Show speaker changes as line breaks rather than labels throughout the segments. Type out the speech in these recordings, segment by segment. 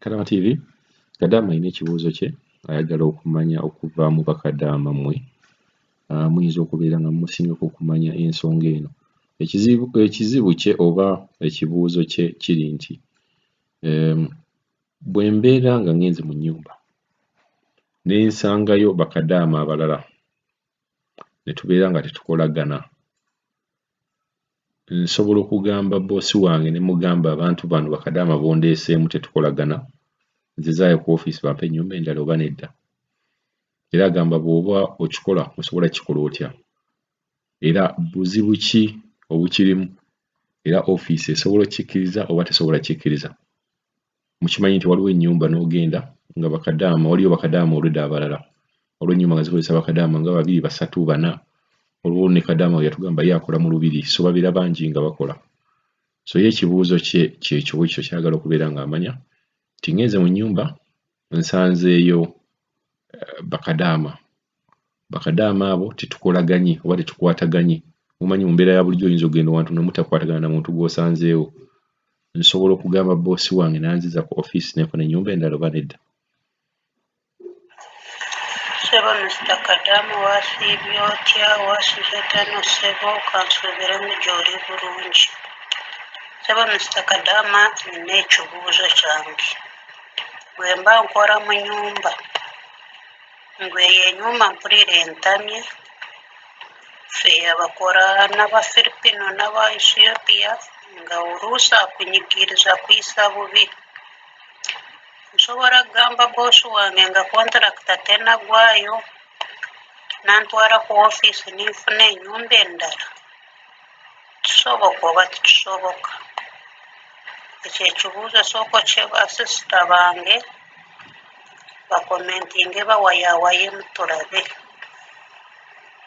Kadaama TV, Kadaama alina ekibuuzo kye ayagala okumanya okuva mu bakadaama mmwe. Muyinza okubeera nga musingako okumanya ensonga eno. Ekizibu kye oba ekibuuzo kye kiri nti bwe mbeera nga ngenze mu nnyumba ne nsangayo bakadaama abalala ne tubeera nga tetukolagana, nsobola okugamba boosi wange ne mugamba abantu bano bakadaama bondeeseemu tetukolagana, nzizaayo ku ofiisi bampe ennyumba endala oba nedda? Era agamba bw'oba okikola osobola kikola otya? Era buzibu ki obukirimu? Era ofiisi esobola okkikkiriza oba tesobola kkikkiriza? Mukimanyi nti waliwo ennyumba n'ogenda nga bakadaama, waliyo bakadaama oludda abalala, waliwo ennyumba nga zikozesa bakadaama nga 2, 3, 4. Olwo ne kadaama we yatugamba ye akola mu lubiri, so babeera bangi nga bakola. So ye ekibuuzo kye kyekyo bwekityo kyagala okubeera ng'amanya nti ngenze mu nnyumba nsanzeeyo bakadaama abo tetukolaganye oba tetukwataganye. Mumanyi mu mbeera ya bulijjo oyinza okugenda wantu ne mutakwatagana na muntu gw'osanzeewo. Nsobola okugamba boosi wange n'anziza ku ofiisi n'efuna ennyumba endala oba nedda?
Sebo Mr. Kadaama wasiibye otya? Wasiibye ttano ssebo, kansuubiremu gy'oli bulungi. Sebo Mr. Kadaama, nina ekibuuzo kyange. Bwe mba nkola mu nnyumba, ngweyo ennyumba mpulira entamye, ffe abakola n'Abafiripino n'Aba Ethiopia nga oluusi akunyigiriza kuyisa bubi. Nsobola kugamba boosi wange nga kontractor tennagwayo, nantwala ku ofiisi ninfuna ennyumba endala? Kisoboka oba tekisoboka? Ekyo ekibuuzo sooka kyebasisita bange bakomentinge bawayaawayemu tulabe.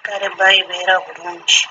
Kale bayi beera bulungi.